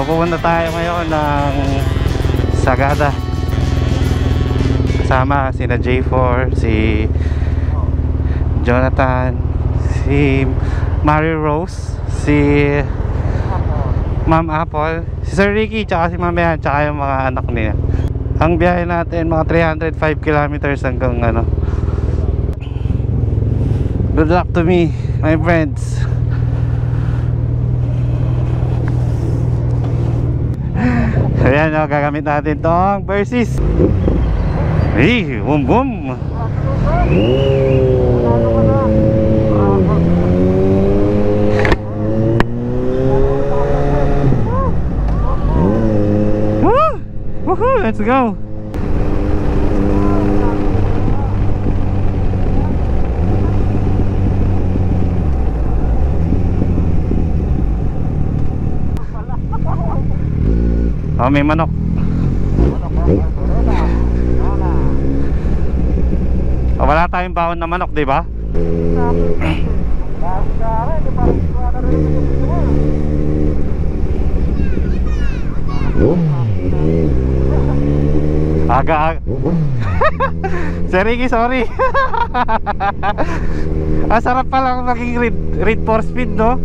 So pupunta tayo ngayon ng Sagada. Kasama sina J4, si Jonathan, si Mary Rose, si Ma'am Apple, si Sir Ricky, tsaka si Ma'am Yan, tsaka yung mga anak niya. Ang biyahe natin mga 305 kilometers hanggang ano. Good luck to me, my friends. Ayan o, gagamit natin tong Versys. Hey, boom boom. Woohoo, let's go. Oh, may manok. Oh, wala tayong baon na manok, di ba? Aga. Sir Ricky, sorry. Sarap palang maging read for speed, no?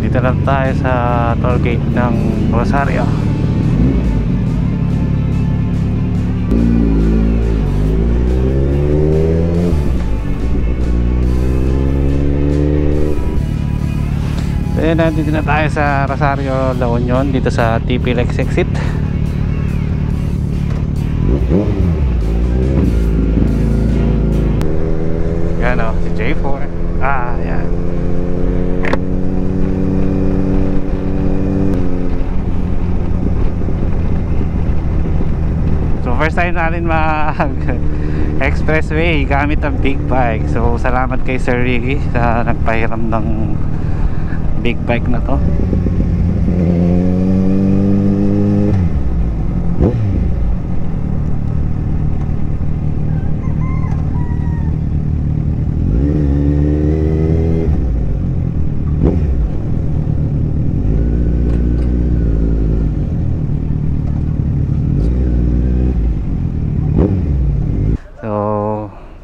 Dito lang tayo sa toll gate ng Rosario. So yun, nandito na tayo sa Rosario, La Union, dito sa TP Lex exit. Yan o, si J4. Yan. First time natin mag-expressway gamit ang big bike. So salamat kay Sir Ricky sa nagpahiram ng big bike na to.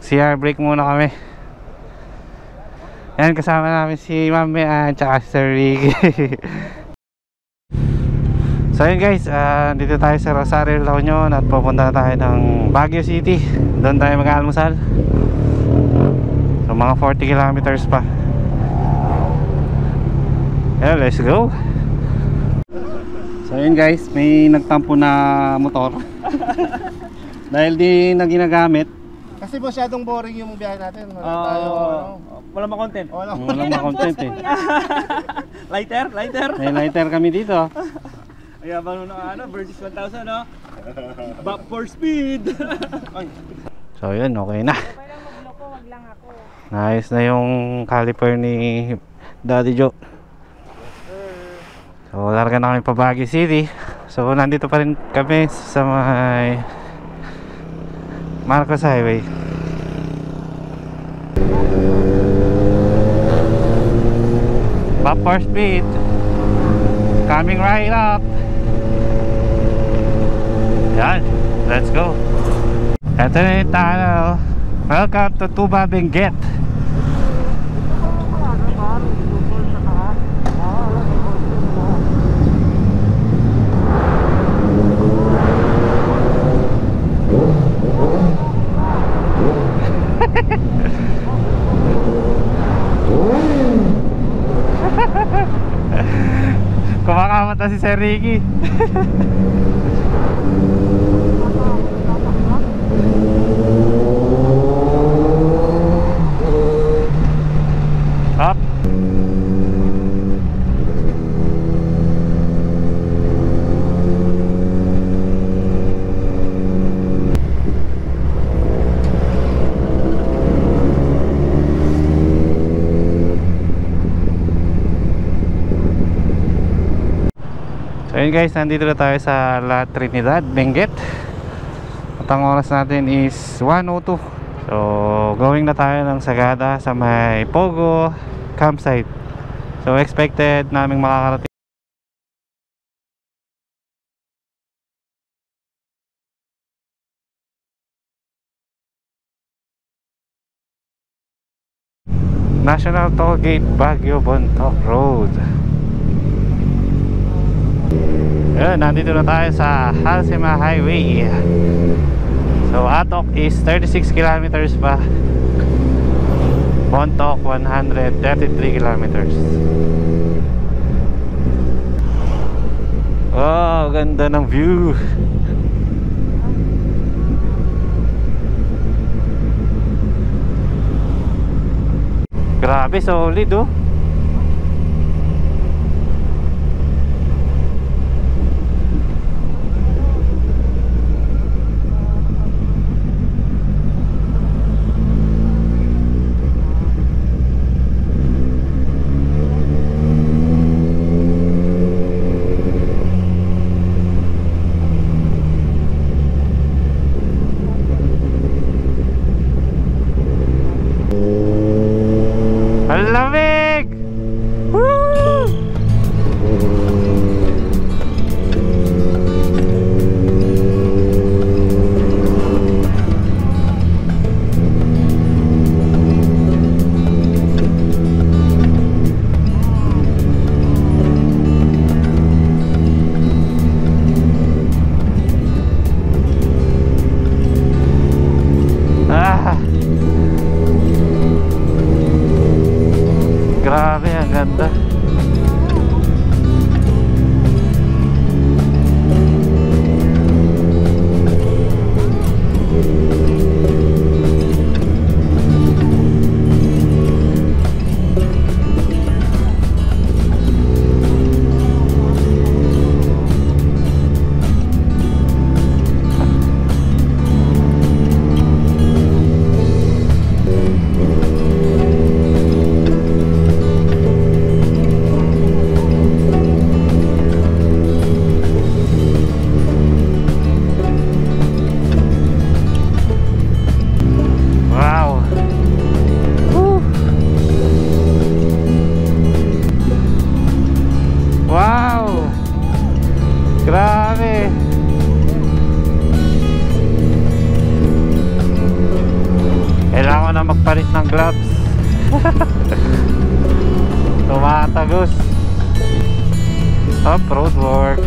CR break muna kami. Yan, kasama namin si Mami at saka si Sir Ricky. So yun guys, dito tayo sa Rosario, La Union, at pupunta tayo ng Baguio City. Doon tayo mag-almusal. So mga 40 kilometers pa. Yeah, let's go. So yun guys, may nagtampo na motor. Dahil di na ginagamit. Kasi masyadong boring yung biyahe natin. Wala ma-content. Wala ma-content eh. Lighter? May lighter kami dito. Ayan ba nung Versys 1000, no? Back for speed. So yun, okay na. Okay lang magloko, wag lang ako. Nice na yung caliper ni Daddy Joe. So larga na kami pa Baguio City. So nandito pa rin kami sa may Marcos Highway. Back for speed. Coming right up. Yan, let's go. Ito na yung tunnel. Welcome to Tuba Benguet. yata si Sir Ricky. Up. So yun guys, nandito na tayo sa La Trinidad, Benguet. At ang oras natin is 1:02. So going na tayo ng Sagada sa may Pogo campsite. So expected naming makakarating National Tollgate Baguio Bontoc Road. Yun, nandito na tayo sa Halsema Highway. So Atok is 36 kilometers pa, Bontoc 133 kilometers. Oh, ganda ng view. Grabe, solid oh. Ang lamig! Woo! Ah! Grabe, ang ganda. Grabe. Kailangan ko na magpalit ng gloves. Tumatagos. Off-road work.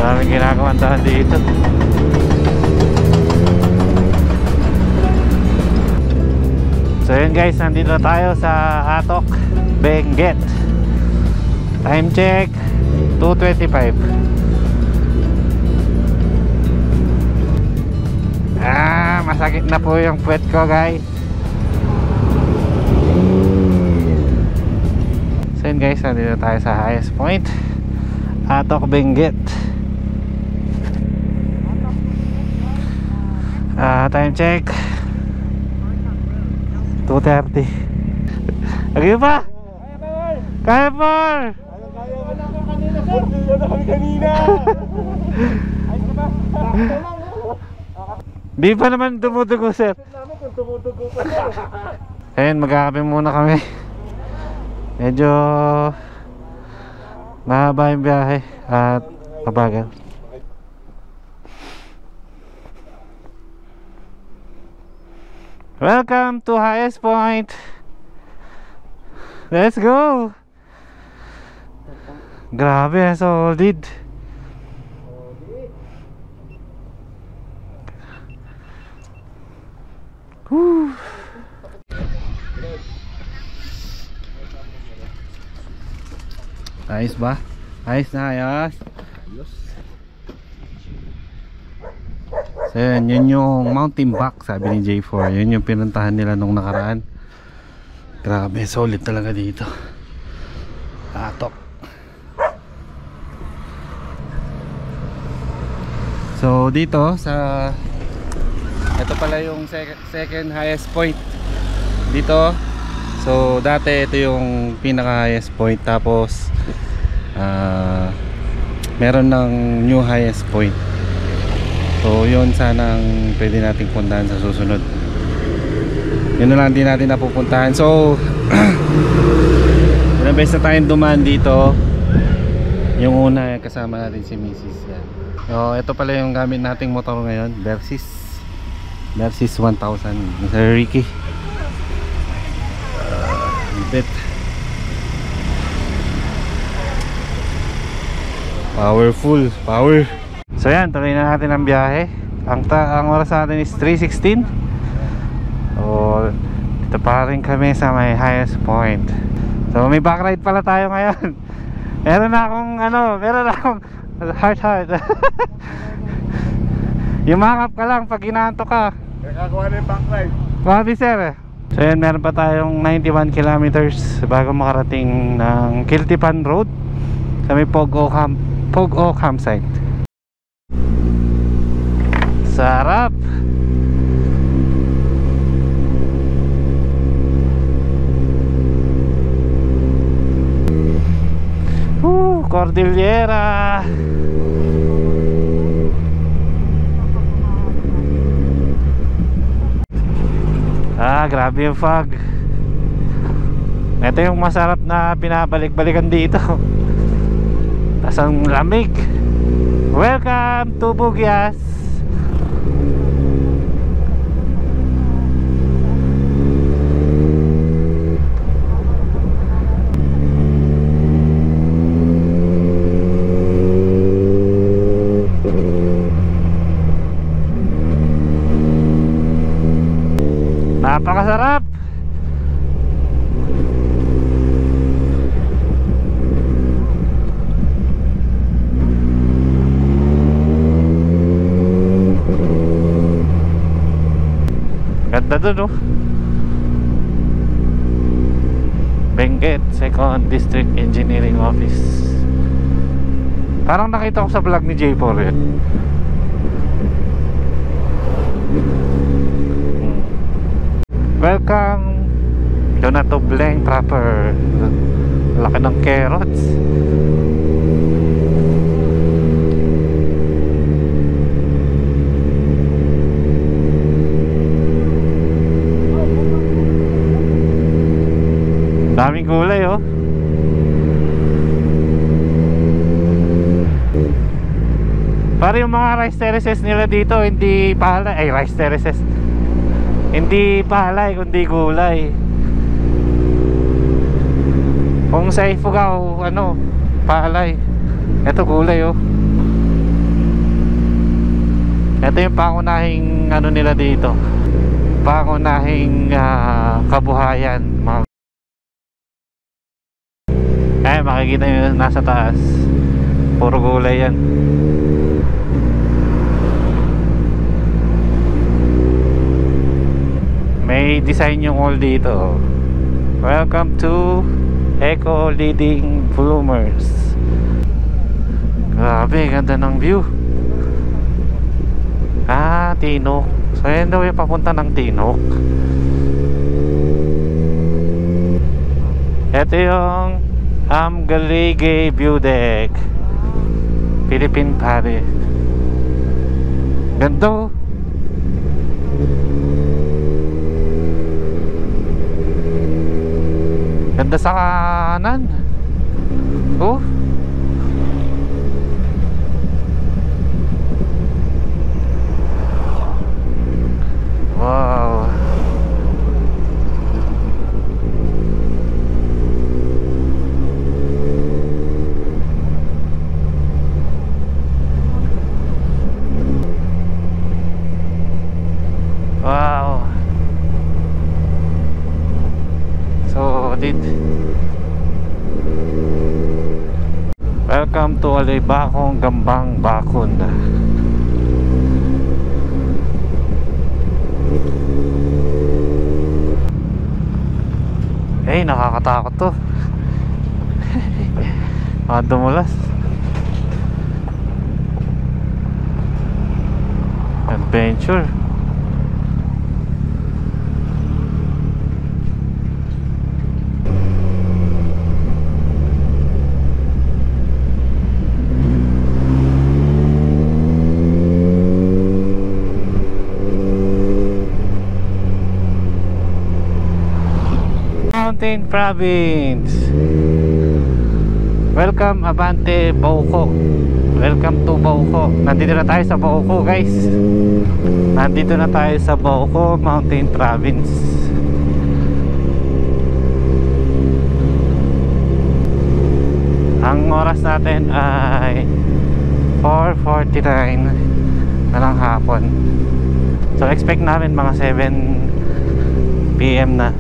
Maraming ginagawang daan dito. So yun guys, nandito na tayo sa Atok, Benguet. Time check 2:25. Masakit na po yung puwet ko guys. So yun guys, nandito tayo sa highest point, Atok, Benguet. Time check 2:30. Lagi pa? Kaya pa! Di pa naman dumudugo, sir. Ayun, magkakape muna kami. Medyo mahaba yung biyahe at mabagal. Welcome to highest point. Let's go. Grabe, solid. Ayos ba? Ayos na ayos. So yun yung Mountain Back, sabi ni J4. Yun yung pinuntahan nila nung nakaraan. Grabe, solid talaga dito. Atok. So dito sa ito pala yung second highest point dito. So dati ito yung pinaka highest point, tapos meron ng new highest point. So yun sanang pwede nating puntahan sa susunod. Yun na lang din natin napupuntahan. So ilang beses na tayong dumaan dito. Yung una kasama natin si Mrs. Yan. So ito pala yung gamit nating motor ngayon, Versys 1000 ni Sir Ricky. Bit powerful, power. So yan, tuloy na natin ang biyahe. Ang oras natin is 3:16. So dito pa rin kami sa may highest point. So may back ride pala tayo ngayon. Meron na akong heart. Yumakap ka lang pag inaantok ka. Nakakuha na yung back ride. Grabe sir. So yan, meron pa tayong 91 kilometers bago makarating ng Kiltipan Road sa may Pogo campsite. Sarap. Cordillera. Grabe yung fog. Ito yung masarap na pinabalik-balikan dito. Tas ang lamig. Welcome to Bugyas. Napakasarap. Ganda dun, oh. Benguet 2nd District Engineering Office. Parang nakita ko sa vlog ni J4 yun. Welcome Donato Bleng proper. Laki ng carrots. Daming gulay, oh. Para yung mga rice terraces nila dito, hindi palay. Ay, rice terraces, hindi palay kundi gulay. Kung sa Ifugao, palay. Ito gulay, oh. Ito yung pangunahing nila dito. Pangunahing kabuhayan. Makikita nyo nasa taas. Puro gulay yan. May design yung all dito. Welcome to Eco Leading Bloomers. Grabe, ganda ng view. Tinok. So yan daw yung papunta ng Tinok. Ito yung Amgaligay View Deck, Philippine Pare. Ganda, oh. Ganda sa kanan. Oh. Wow. Wow. So Welcome to Alibacong, Gambang, Bakun. Eh, nakakatakot to. Dumulas. Adventure. Mountain Province. Welcome Abante Bauco. Welcome to Bauco. Nandito na tayo sa Bauco, guys. Nandito na tayo sa Bauco Mountain Province. Ang oras natin ay 4:49 na lang hapon. So expect namin mga 7 PM na.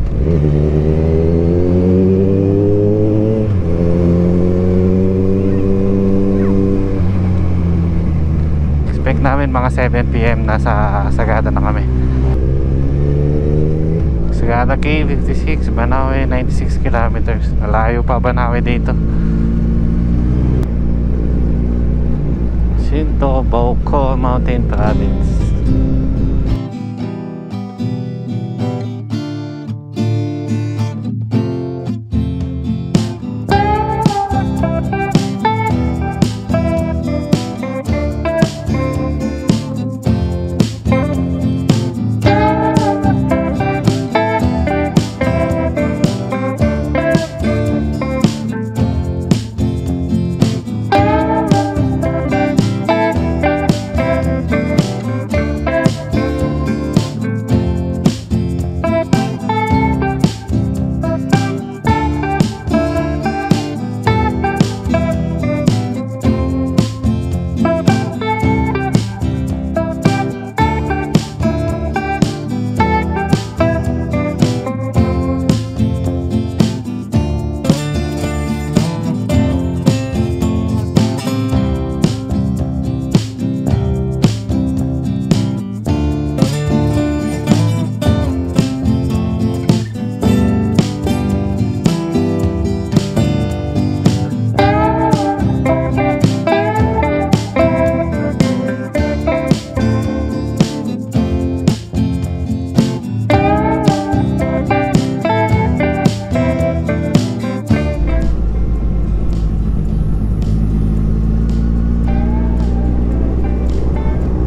Expect namin mga 7 PM na sa Sagada na kami. Sagada K56, Banawe 96 kilometers. Malayo pa Banawe dito. Sinto Bauco Mountain Province.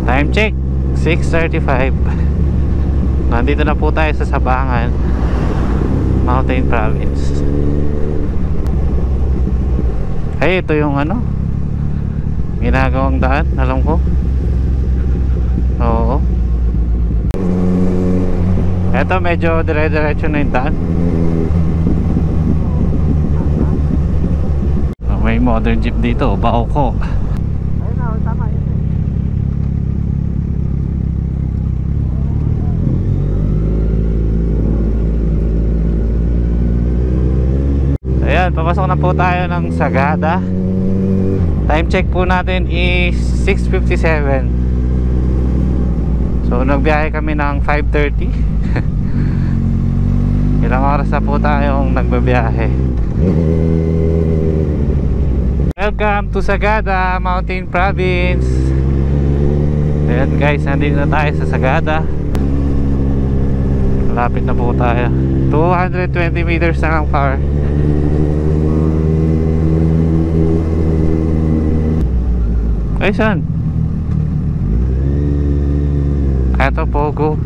Time check 6:35. Nandito na po tayo sa Sabangan Mountain Province. Ay, ito yung ano ginagawang daan, alam ko. Oo. Ito medyo dire-diretso na yung daan. May modern jeep dito, Bauco. Ayan, papasok na po tayo ng Sagada. Time check po natin is 6:57. So nagbiyahe kami ng 5:30. Ilang oras na po tayong nagbabiyahe. Welcome to Sagada Mountain Province. Ayan guys, nandito na tayo sa Sagada. Malapit na po tayo. 220 meters na lang far. Ay, saan? Eto, Pogo.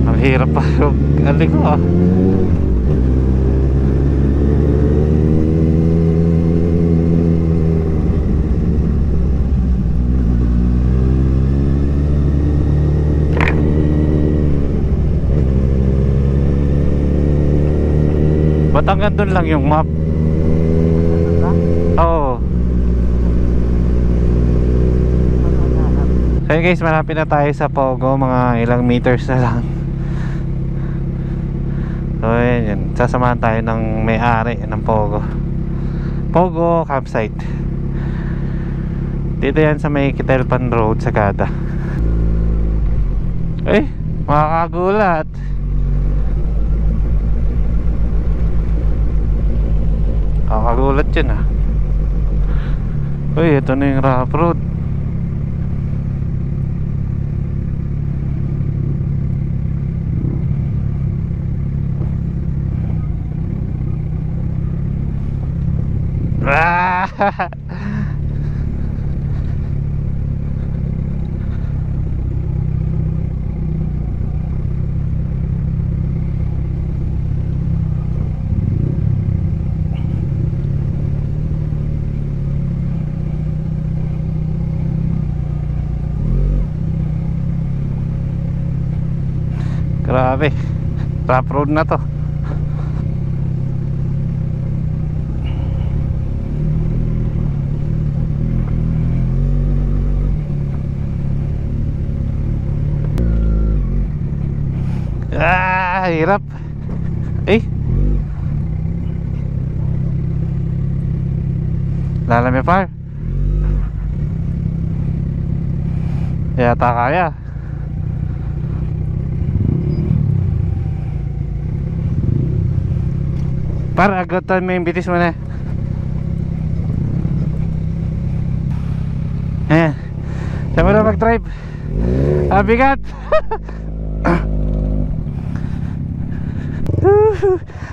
Ang hirap pa. Ano ko ah. Ba't hanggang doon lang yung map? Oo. So guys, malapit na tayo sa Pogo. Mga ilang meters na lang. So yun. Sasamahan tayo ng may-ari ng Pogo. Pogo campsite. Dito yan sa may Kitelpan Road, Sagada. Makakagulat. Nakakagulat yun ah. Ito na yung rough road. Grabe, rough road na to. Hirap. Lalamig par. Yata kaya. Par, agatan mo yung bitis mo na. Ayan. Saan mo na mag-drive? Bigat.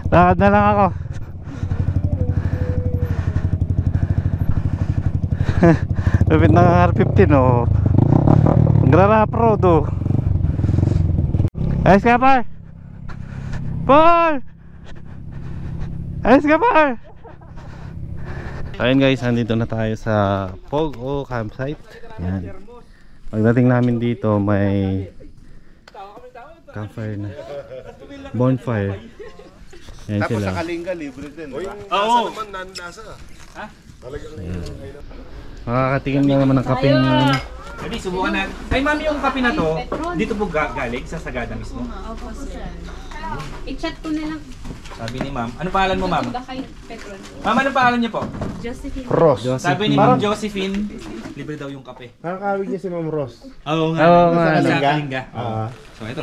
Lakad na lang ako. Lupit ng R15 oh. Nagra-rap road oh. Ayos ka par. Paul! Ayos ka par. Ayun guys, nandito na tayo sa Pogo campsite. Yan. Pagdating namin dito may campfire na, bonfire. Yan Tapos sila. sa Kalinga, libre din. Oo. naman, nanlasa. Ha? Talagang Makakatingin na naman ng kapeng. Ready, subukan na. Ay ma'am, yung kape na to, dito po galing sa Sagada mismo. Opo, sir. I-chat ko na lang. Sabi ni ma'am. Ano pangalan mo ma'am? Ba kay Petron? Ma'am, ano pangalan niyo po? Josephine. Ross. Sabi ni Ma'am Josephine, libre daw yung kape. Parang kawig niya si Ma'am Ross. Oo nga. Oo nga. Sa Kalinga? Kalinga. So ito.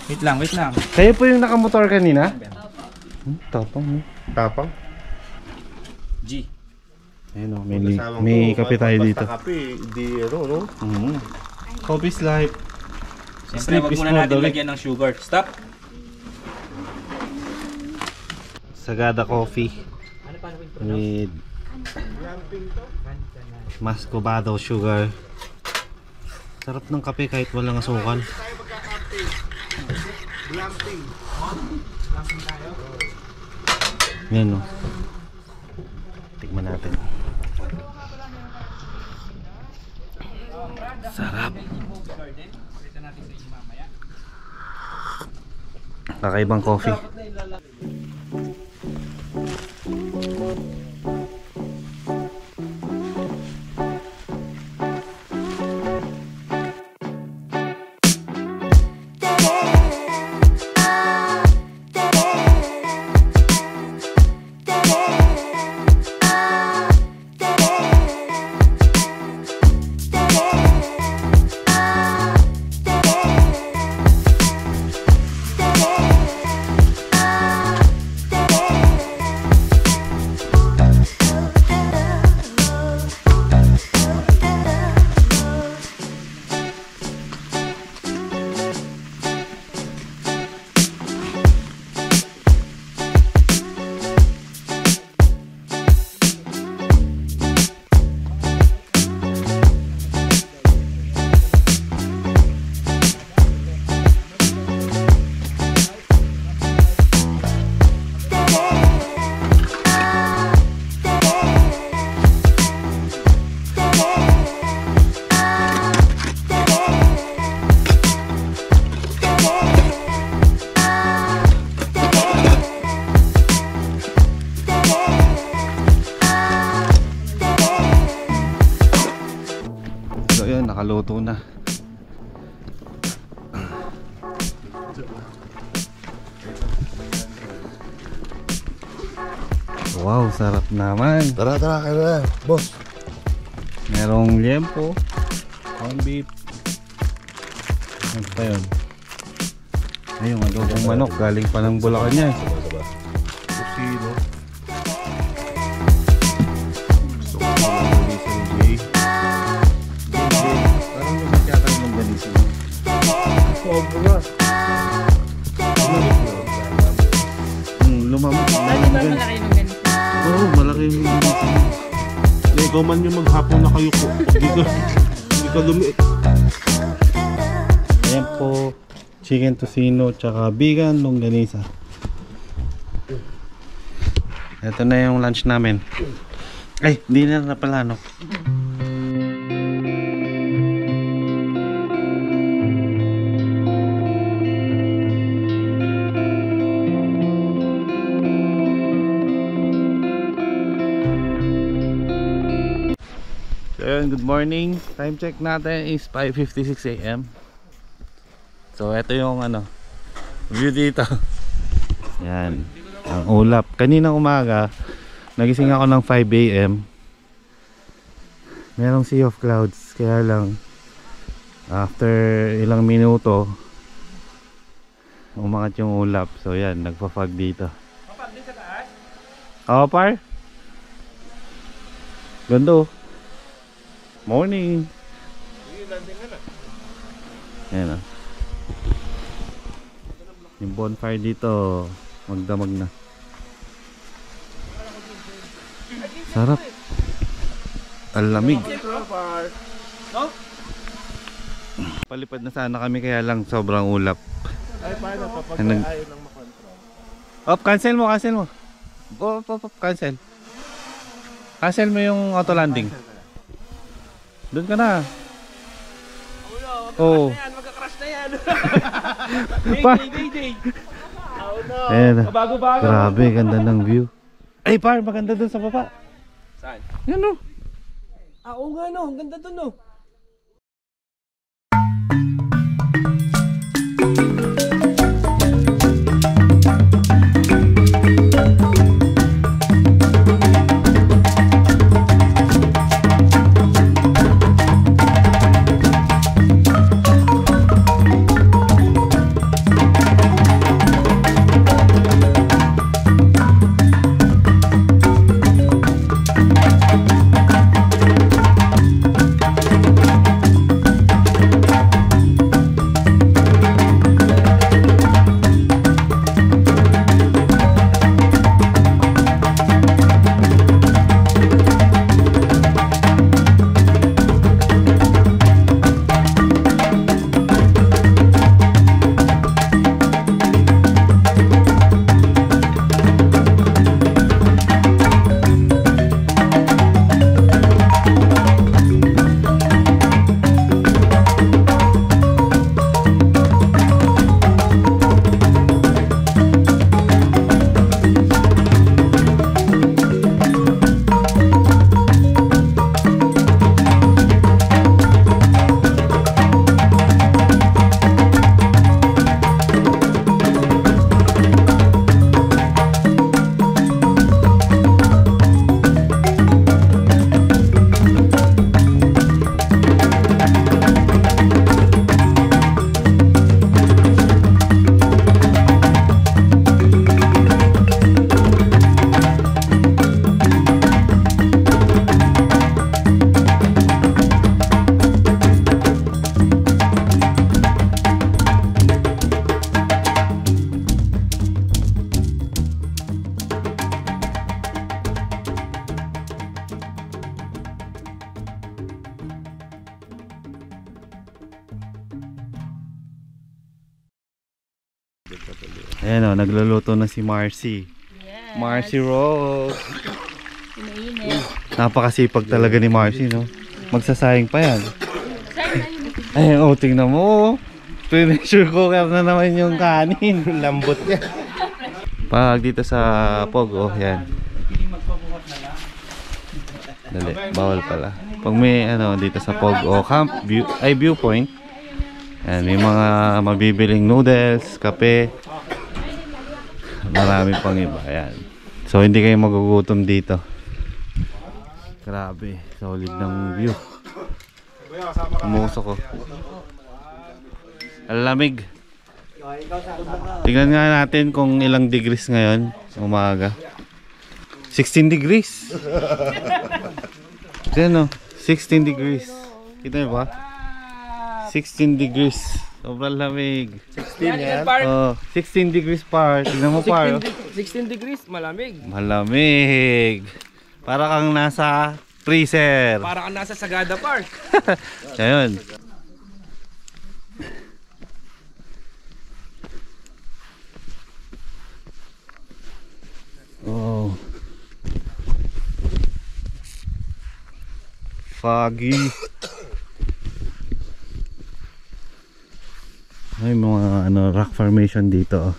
Wait lang, wait lang. Kayo po yung nakamotor kanina? Tapang mo. Tapang. G. Ayun o, may kape tayo dito. Basta kape, di no? Coffee's life. Siyempre, wag muna natin lagyan ng sugar. Stop. Sagada coffee with Muscovado sugar. Sarap ng kape kahit walang asukal. Yan o. Tikman natin. Sarap. Kakaibang coffee. Nakaluto na. Wow, sarap naman. Tara, kayo na. Boss. Merong liempo, corned beef. Ano pa yun? Ay, yung adobong manok. Galing pa ng Bulacan yan. Kusino. Parang lumagkakal ng ganisi. Sobra. Lumamot. Dati ba malaki yung ganito? Oo, malaki yung ganisi. Ikaw man yung maghapon na kayo ko. Hindi ka lumiit. Ayan po, chicken tocino, tsaka vegan longganisa. Ito na yung lunch namin. Ay, dinner na pala, no? So yun, good morning. Time check natin is 5:56 AM. So ito yung view dito. Yan, ang ulap. Kaninang umaga nagising ako ng 5 AM. Merong sea of clouds, kaya lang after ilang minuto umangat yung ulap. So yan, nagpa-fog dito. Kapag din sa taas? Oo, par. Ganda, oh. Morning. Ayan, oh. Yung bonfire dito magdamag na. Sarap. Ang lamig. No? Palipad na sana kami, kaya lang sobrang ulap. Ay, paano kapag Nag- ayaw nang makontrol? Cancel mo. Cancel. Cancel mo yung auto landing. Doon ka na. Oh. Magka-crash na yan. Pa- Day. Ayan. Bago-bago. Grabe, ganda ng view. Ay, par, maganda doon sa baba. Saan? Yan, oh. Oo nga no, ang ganda dun no. Ayan, oh, nagluluto na si Marcy. Yes. Marcy Rose. Inainit. Napakasipag talaga ni Marcy, no? Magsasayang pa yan. Saan na yun? Ay, oh, tingnan mo. Pressure cooker na naman yung kanin. Lambot yan. Pag dito sa Pog, oh, yan. Dali, bawal pala. Pag may dito sa Pog o camp, viewpoint. Yan, may mga mabibiling noodles, kape. Marami pang iba. Yan. So hindi kayo magugutom dito. Grabe, solid ng view. Umuso ko. Alamig. Tingnan nga natin kung ilang degrees ngayon umaga. 16 degrees. Yan o, 16 degrees. Kita niyo ba? 16 degrees. Sobrang lamig. 16 yan. Oh, 16 degrees par. Tingnan mo par. 16 degrees, malamig. Malamig. Para kang nasa freezer. Para kang nasa Sagada Park. Ayun. Oh. Foggy. May mga rock formation dito.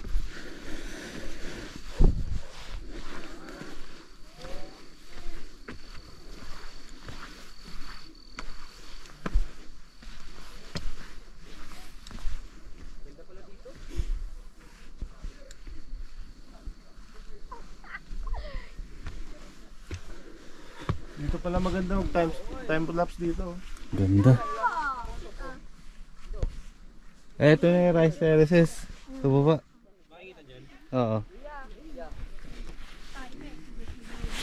Dito pala maganda mag time lapse dito. Ganda. Eto na yung rice terraces. Ito baba. Oo.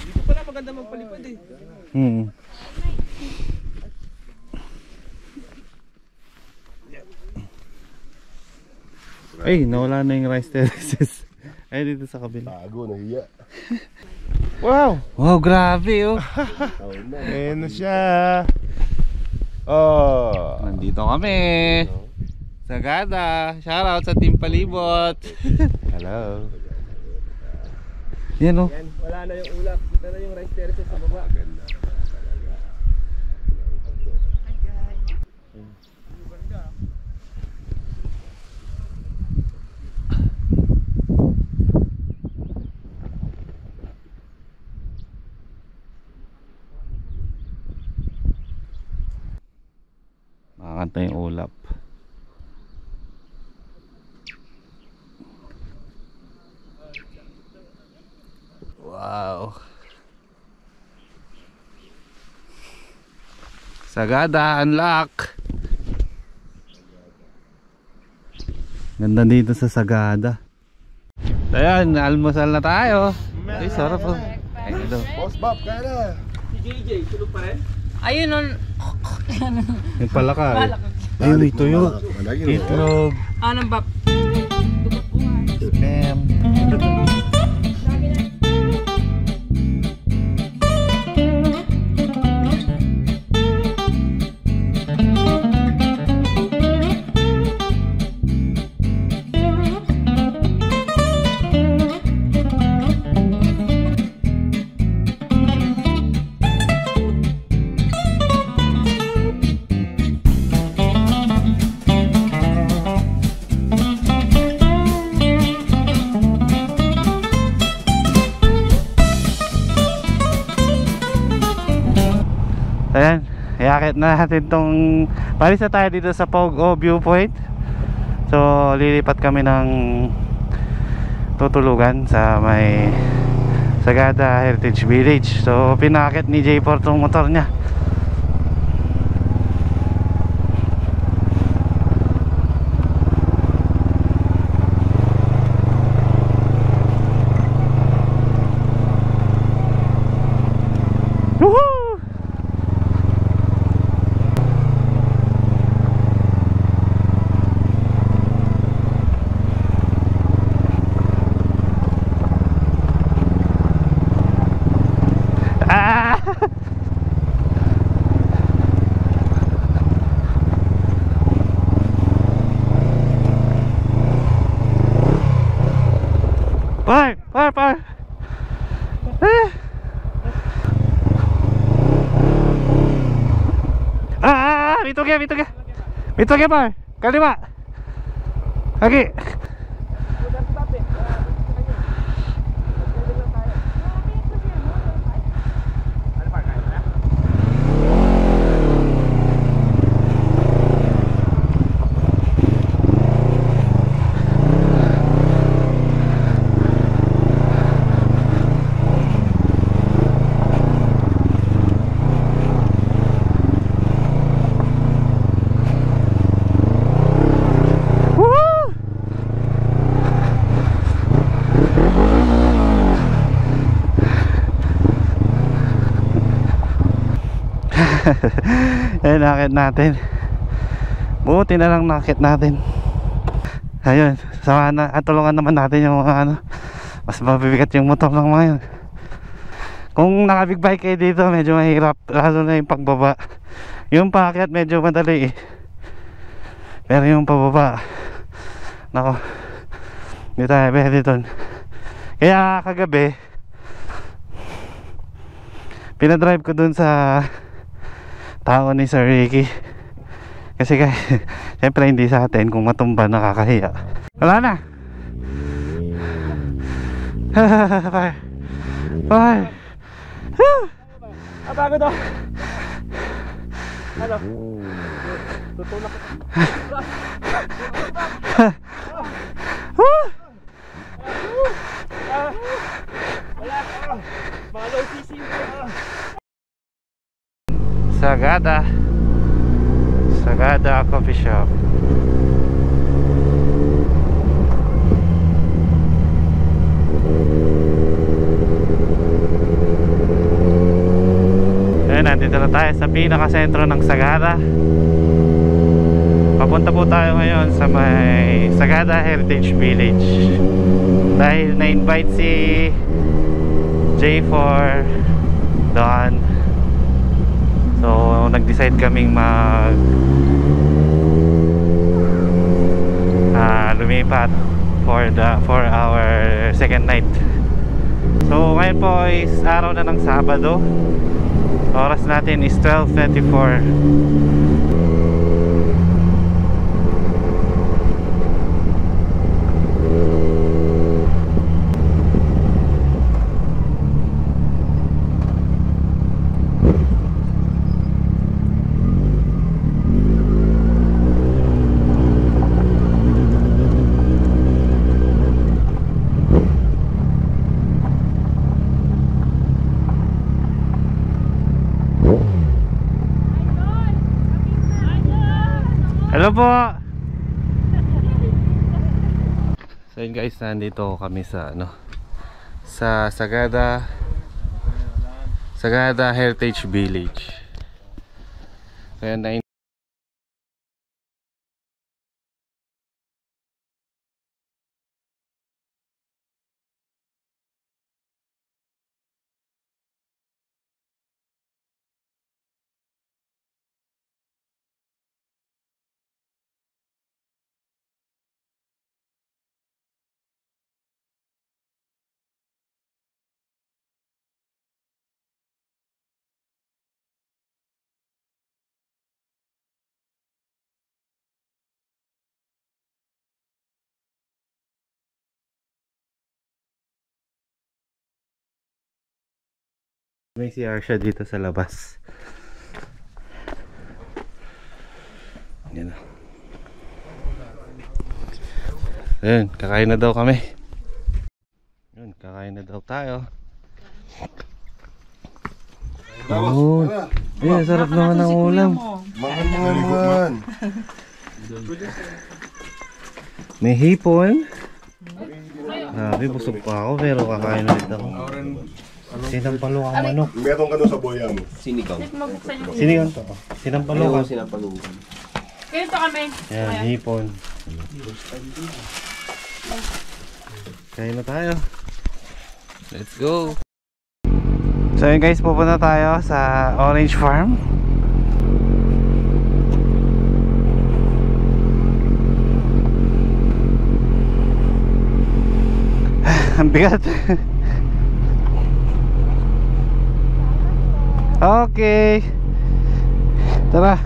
Dito pala maganda magpalipad eh. Ay, nawala na yung rice terraces. Ay, dito sa kabila. Tago, nahiya. Wow! Wow, grabe oh. Ayan na siya. Oh. Nandito kami. Sagada. Shoutout sa Team Palibot. Hello. Yan oh. Yan, wala na yung ulap. Kita na yung rice terraces sa baba. Makakanta yung ulap. Wow. Sagada, unlock. Ganda dito sa Sagada. Ayan, almusal na tayo. Ay, sarap oh. Ay, ito. Boss Bob, kaya na. Si JJ, tulog pa rin? Ayun nun. Yung palaka. Ayun, ito yun. Itlog. Anong bap? Spam. Ayan, iakit na natin tong palis na tayo dito sa Pogo Viewpoint. So lilipat kami ng tutulugan sa may Sagada Heritage Village. So pinakit ni J4 tong motor niya. Woohoo! Par. Mitugya par. Kaliwa. Lagi. Ayun, nakit natin. Buti na lang nakit natin. Ayun, sama na, at tulungan naman natin yung mga ano, mas mabibigat yung motor ng mga yun. Kung naka-big bike kayo dito, medyo mahirap, lalo na yung pagbaba. Yung paakyat medyo madali eh, pero yung pababa, nako, hindi tayo pwede dun. Kaya kagabi pinadrive ko dun sa tao ni Sir Ricky. Kasi siyempre hindi sa atin, kung matumba nakakahiya. Wala na. Bye. Bye. Bago to. Ano? Tutulak ko. Wala ka. Mga low CC. Sagada Coffee Shop. Ayun, nandito na tayo sa pinakasentro ng Sagada. Papunta po tayo ngayon sa may Sagada Heritage Village dahil na-invite si J4 Don. So nag-decide kaming lumipat for our second night. So ngayon po is araw na ng Sabado. Oras natin is 12:24. Hello po. So yun guys, nandito kami sa sa Sagada Heritage Village. Kaya na may CR siya dito sa labas. Yan na. Ayun, kakain na daw kami. Ayun, kakain na daw tayo. Oh, ayun, sarap naman ng ulam. Mangan. May hipon. Grabe, busog pa ako pero kakain ulit ako. Sinampalok ang manok. Meron ka doon sa boyang. Sinigaw. Sinigang to. Sinampalok. Sinampalukan. Ganito kami. Yan, hipon. Kain na tayo. Let's go. So yun guys, pupunta tayo sa Orange Farm. Ang bigat. Okay. Tara.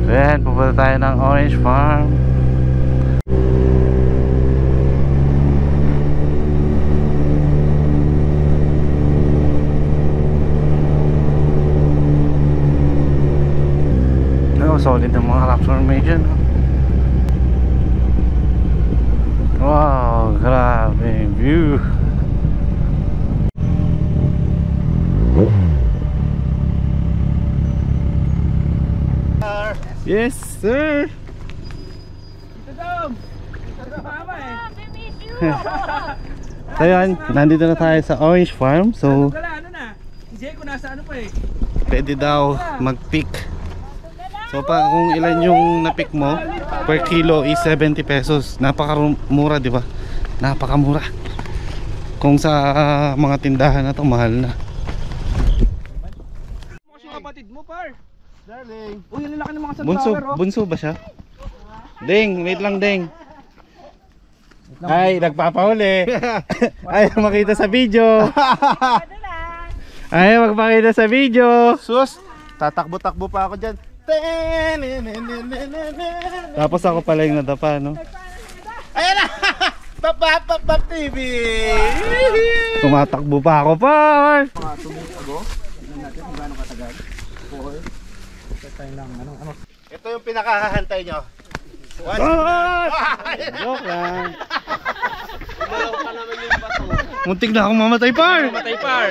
Ayan, pupunta tayo ng Orange Farm. Oh, solid ang mga rock formation. Wow, grabe view. Yes, sir. Ito Dom! Ito mama eh. I miss you. So yan, nandito na tayo sa Orange Farm. So Ano na? Si Jeko nasa ano pa eh. pwede daw mag-pick. So kung ilan yung na-pick mo, per kilo is 70 pesos. Napakamura, di ba? Napakamura. Kung sa mga tindahan na to, mahal na. Kasi yung kapatid mo, par. Darling. Uy, yung lalaki ng mga Bunso, sunflower, oh. bunso ba siya? Ding, wait lang, Ding. Ay, nagpapahuli. Ay, makita sa video. Ay, magpakita sa video. Sus, tatakbo-takbo pa ako dyan. Tapos ako pala yung nadapa, no? Ayan na! Papapapap TV! Tumatakbo pa ako, par. Ito yung pinakahahantay nyo. Joke lang. Muntik na akong mamatay, par. Matay, par.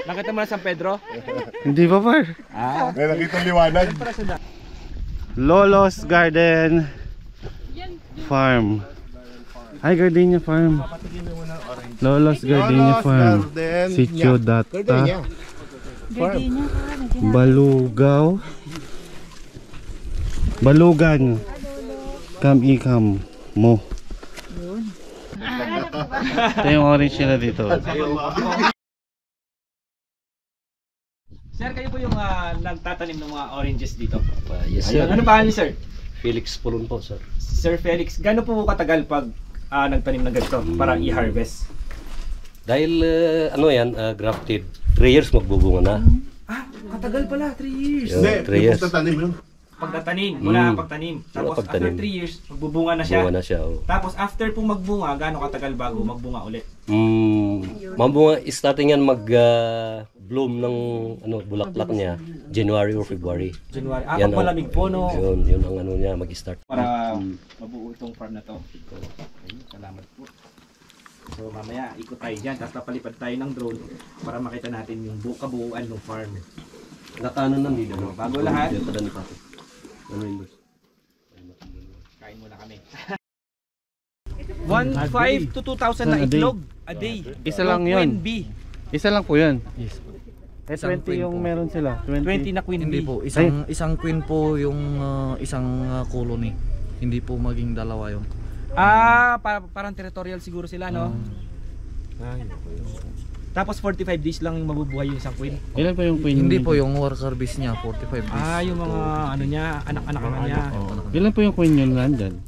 Nakita mo na San Pedro? Hindi pa, par. May nakita liwanag. Lolo's Garden Farm. Hi, Gardenia Farm. Lolo's Gardenia Farm. Sitio Data. Balugaw. Balugan. Kam-ikam mo. Ito yung orange nila dito. Sir, kayo po yung nagtatanim ng mga oranges dito? Yes sir. Ano pangalan ni sir? Felix Pulon po sir. Sir Felix, gaano po katagal pag nagtanim ng ganito para i-harvest? Dahil ano yan, grafted, 3 years magbubunga na. Katagal pala, 3 years. Yo, 3 years. Pagtatanim, mula pagtanim. Tapos pagtanim. after 3 years, magbubunga na siya. Bunga na siya. Oh. Tapos after po magbunga, gaano katagal bago magbunga ulit? Mambunga, starting yan mag-bloom ng ano, bulaklak niya, January or February. January. Yan, Pag malamig po, no? Yun ang ano niya, mag-start. Para mabuo itong farm na to. Ayun, salamat po. So mamaya ikot tayo dyan, tapos papalipad tayo ng drone para makita natin yung kabuuan ng farm. Nakaano ng dito. Bago lahat. Kain muna kami. 1,500 to 2,000 na A day. itlog a day. Isa lang Yung yun. Queen bee. Isa lang po yun. Yes. 20 yung meron sila. 20 na queen Hindi bee. po, isang queen po yung isang colony. Hindi po maging dalawa yun. Parang territorial siguro sila, no? Tapos 45 days lang yung mabubuhay yung isang queen. Ilan pa yung queen? Hindi po yung worker bees niya 45 days. Yung mga ano niya, anak-anak niya. Ilan po yung queen yun nandyan?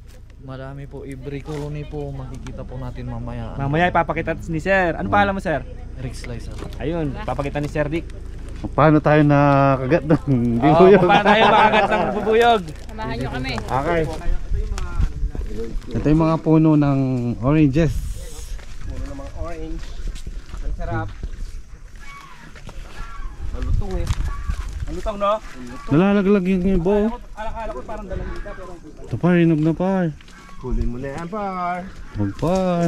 Madami po, every colony po makikita po natin mamaya. Mamaya ipapakita ni Sir. Ano pangalan mo, Sir? Rick Slicer. Ayun, papakita ni Sir Rick. Paano tayo nakagat doon? Hindi po yun. Paano tayo makagat ng bubuyog? Samahan nyo kami. Okay. Ito yung mga puno ng oranges. Puno ng mga orange. Ang sarap. Malutong eh. Malutong, no? Nalalaglag yung ibo. Akala ko parang dalangita pero Ito pa, hinog na pa. Kulin mo na yan, par. Huwag pa.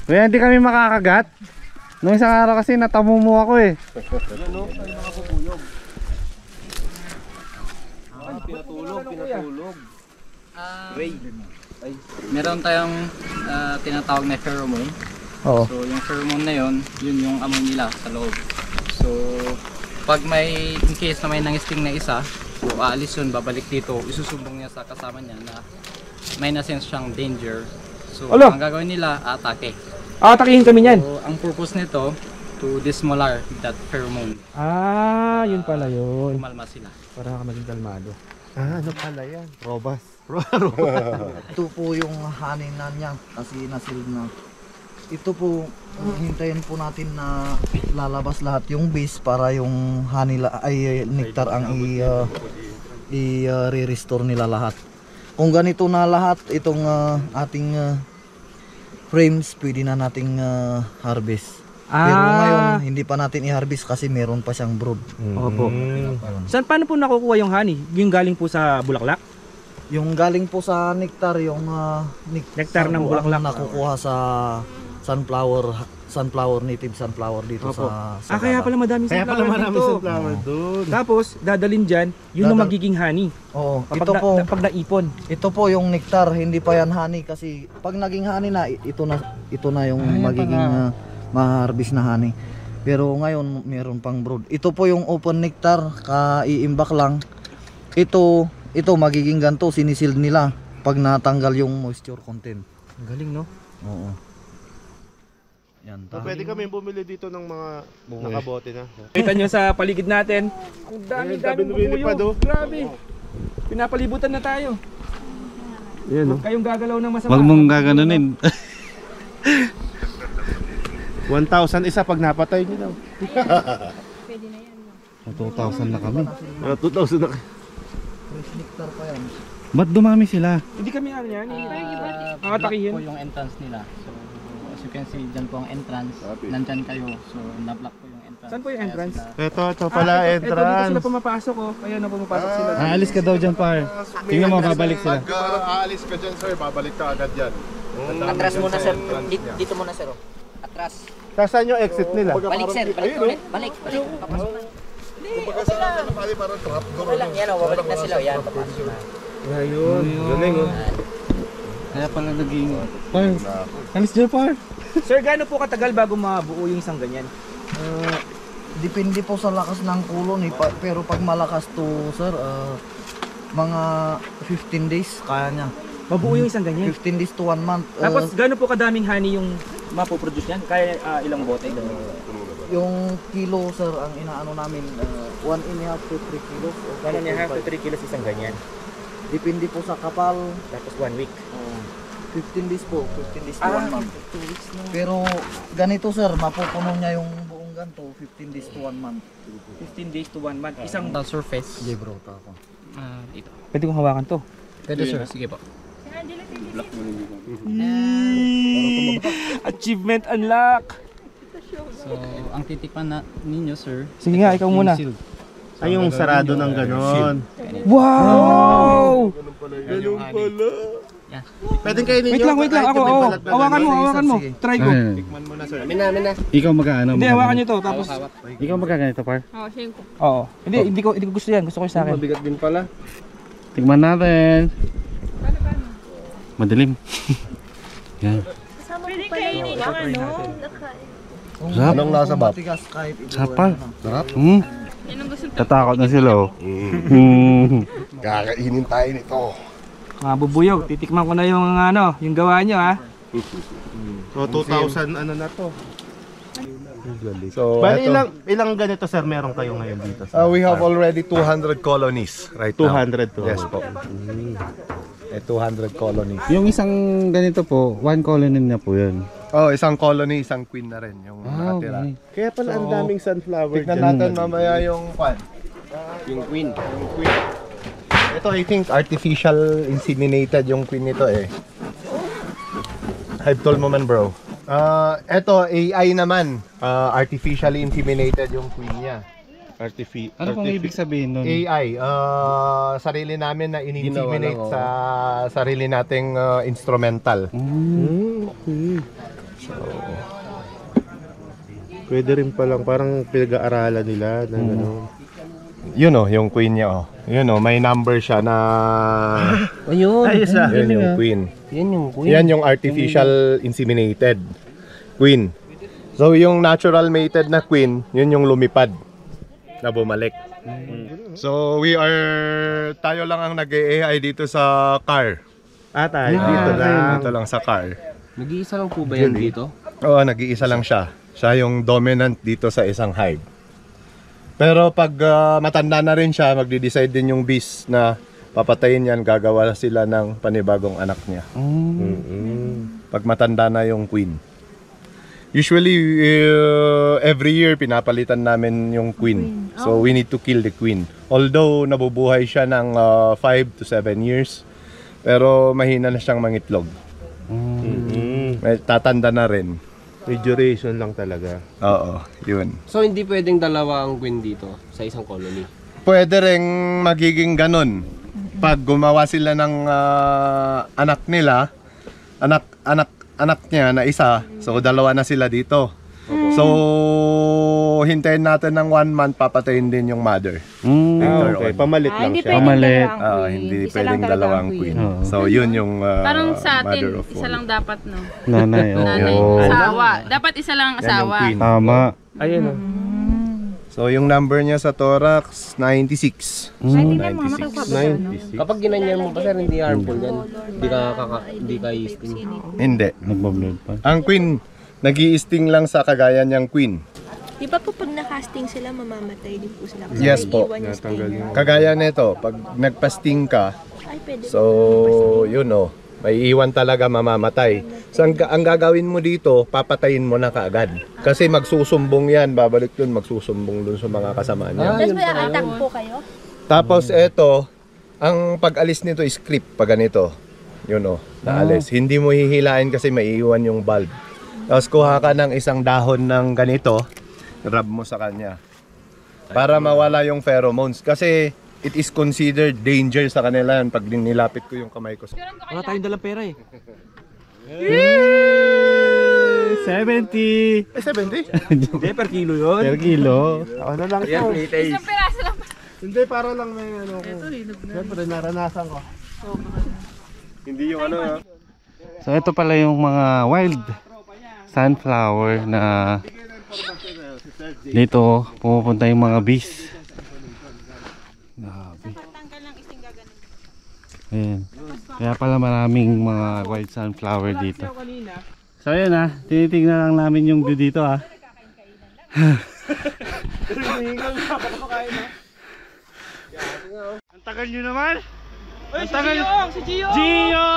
Kaya hindi kami makakagat. Nung isang araw kasi natamumu ako eh. pinatulog. Meron tayong tinatawag na pheromone. Oo. So yung pheromone na yun yung amoy nila sa loob. So pag may in case na may nangisting na isa, so aalis yun, babalik dito, isusumbong niya sa kasama niya na may na-sense siyang danger. So Alo! ang gagawin nila, atake. Atakihin kami niyan. So ang purpose nito, to dismolar that pheromone. Yun pala yun. Kumalma sila. Para ka maging kalmado. Ano pala yan? Robas. Ito po yung honey na niya kasi nasilid na. Ito po, hintayin po natin na lalabas lahat yung base para yung honey ay nectar ang i-restore nila lahat. Kung ganito na lahat itong ating frames, pwede na nating harvest. Pero ngayon, hindi pa natin i-harvest kasi meron pa siyang brood. Opo. Paano po nakukuha yung honey? Yung galing po sa bulaklak? Yung galing po sa nectar, yung Nectar ng po bulaklak. ang nakukuha sa sunflower sunflower, native sunflower dito Opo. sa Kaya pala madaming Kaya pala sunflower marami dito. sunflower doon. Tapos, dadalin dyan, yun ang Dadal- magiging honey. Oo, Kapag ito po. pag naipon. Ito po yung nectar, hindi pa yan honey kasi pag naging honey na ito na yung magiging ma-harvest na honey. Pero ngayon meron pang brood. Ito po yung open nectar, kaiimbak lang. Ito magiging ganto, sinisil nila pag natanggal yung moisture content. Ang galing, no? Oo. Yan. So, pwede kami bumili dito ng mga nakabote na. Kita nyo sa paligid natin, ang Ayun, dami-daming lumilipad, bubuyog. oh. Grabe. Pinapalibutan na tayo. Yan, Huwag kayong gagalaw ng masama. Wag mong gaganunin. 1,000 isa pag napatay nyo daw. Pwede na yan. 2,000 na kami. 2,000 na. Fresh nectar pa yan. Ba't dumami sila? Hindi kami ano yan. Block Takihin. po yung entrance nila. So as you can see, dyan po ang entrance. Nandyan kayo. So na-block po yung entrance. Saan po yung entrance? Ito pala Ito dito entrance. sila pumapasok, oh. Ayan, pumapasok sila. Aalis ka daw dyan, par. Tingnan mo, babalik sila. Aalis ka dyan, sir. Babalik ka agad dyan. Atras muna sir. Dito muna sir. Atras. Saan yung exit nila? Balik sir. Balik ulit. Balik. Papasok na. Kumbaga sa ano, parang trap door. Okay lang yan. Babalik na sila. Yan. Papasok na. Ayun. Galing, oh. Kaya pala naging... Par, alis dyan, par. Sir, gaano po katagal bago mabuo yung isang ganyan? Depende po sa lakas ng kulon eh. Pero pag malakas to sir, mga 15 days kaya niya. Mabuo yung isang ganyan. 15 days to 1 month. Tapos, gaano po kadaming honey yung mapoproduce yan? Kaya ilang bote? Yung kilo sir, ang inaano namin, 1.5 to 3 kilos. O 1.5 to 3 kilos isang ganyan. Depende po sa kapal. Tapos 1 week. 15 days po, 15 days to 1 month. Pero ganito sir, mapupuno niya yung buong ganto, 15 days to 1 month. 15 days to 1 month. Isang... surface. Sige bro, tako. Dito. Pwede kong hawakan to. Pwede sir. Sige po. Achievement unlock! So ang titikman na ninyo sir. Sige nga, ikaw muna. Ay, yung sarado ng ganon. Wow! Ganun pala. Yan. Pwedeng kayo ninyo. Wait lang. Ako, hawakan mo. Try ko. Tikman mo na, sir. Ikaw magkaano? Hindi, hawakan nyo to. Tapos, Ikaw magkaganito, par. Oo, siya yung oo. Hindi ko gusto yan. Gusto ko yung sa akin. Mabigat din pala. Tignan natin. Madilim. Yan. Pwede kainin yung ano. Sarap. Anong lasa, Bap? Matigas kahit ito. Sarap, par. Sarap. Yan ang gusto ko. Tatakot na sila, oh. Kakainin tayo nito. Mga bubuyog. Titikman ko na yung ano, yung gawa nyo ha. So, 2,000 ano na to. So, Bali, eto. ilang ganito, sir, meron kayo ngayon dito? We have already 200 colonies right now. 200 to. Yes po. 200 colonies. Yung isang ganito po, one colony na po yun. Oh, isang colony, isang queen na rin yung nakatira. okay. Kaya pala ang So, daming sunflower Tignan dyan. natin mamaya yung kwan. Yung queen. Yung queen. Ito I think artificial inseminated yung queen nito eh. I've told mo man bro. Ito AI naman. Artificially inseminated yung queen niya. Ano pong ibig sabihin nun? AI, sarili namin na in-inseminate sa sarili nating instrumental. Okay. Pwede rin palang parang pinag-aaralan nila na gano'n. Yun oh, yung queen niya oh. Yun oh, may number siya na Ayun. Ayos ah. yun yung queen. Yan yung queen. Yan yung artificial inseminated queen. So yung natural mated na queen, yun yung lumipad na bumalik. So tayo lang ang nag-AI dito sa car. Tayo dito lang. Dito lang sa car. Nag-iisa lang po ba yan dito? Oo, nag-iisa lang siya. Siya yung dominant dito sa isang hive. Pero pag matanda na rin siya, magde-decide din yung beast na papatayin yan, gagawa sila ng panibagong anak niya. Pag matanda na yung queen. Usually, every year pinapalitan namin yung queen. So we need to kill the queen. Although nabubuhay siya ng 5 to 7 years, pero mahina na siyang mangitlog. May tatanda na rin. May duration lang talaga. Oo, yun. So hindi pwedeng dalawa ang queen dito sa isang colony? Pwede rin magiging ganun. Pag gumawa sila ng anak nila, anak niya na isa, so dalawa na sila dito. So, hintayin natin ng 1 month, papatayin din yung mother. Later Okay, on. pamalit lang hindi siya. pwedeng Pamalit. dalawang queen. Hindi Isa lang pwedeng talaga dalawang ang queen. Oo. So, yun yung Parang sa atin, mother of isa all. lang dapat, no? Nanay, oo. Nanay, asawa. Dapat isa lang ang Yan yung asawa. queen. Tama. Ayun o. So, yung number niya sa thorax, 96. Ay, tingnan mo, makakabasa, no? Kapag ginanyan mo pa sir, hindi harmful yan. Hindi ka sting. Hindi. Nagbablog pa. Ang queen, nag-i-sting lang sa kagaya niyang queen. Di ba po pag nakasting sila, mamamatay din po sila? Kasi Yes may po. iwan yung stinger. Kagaya nito, pag nagpa-sting ka, Ay, pwede so, yun o, may iwan talaga mamamatay. So, ang gagawin mo dito, papatayin mo na kaagad. Kasi magsusumbong yan, babalik dun, magsusumbong dun sa mga kasama niya. Tapos may attack po kayo? Tapos eto, ang pag-alis nito is clip, pag ganito. Yun o, naalis. Hindi mo hihilain kasi maiiwan yung bulb. Tapos kuha ka ng isang dahon ng ganito, rub mo sa kanya. Para mawala yung pheromones. Kasi it is considered danger sa kanila yan pag nilapit ko yung kamay ko. Wala tayong dalang pera eh. 70! 70? Hindi, per kilo yun. Per kilo. Ako na lang Yan, to. Isang piraso lang. Hindi, para lang may ano ko. Siyempre, naranasan ko. Hindi yung ano ha. So ito pala yung mga wild sunflower na dito pumupunta yung mga bees. Grabe. Ayan. Kaya pala maraming mga wild sunflower dito. So ayan ha, tinitignan lang namin yung view dito ha. Ang tagal nyo naman! Ang tagal! Si Gio! Gio!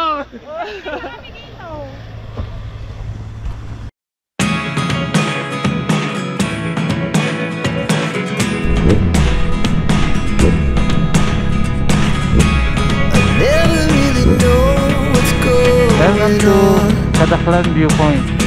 Welcome to Kadaklan Viewpoint.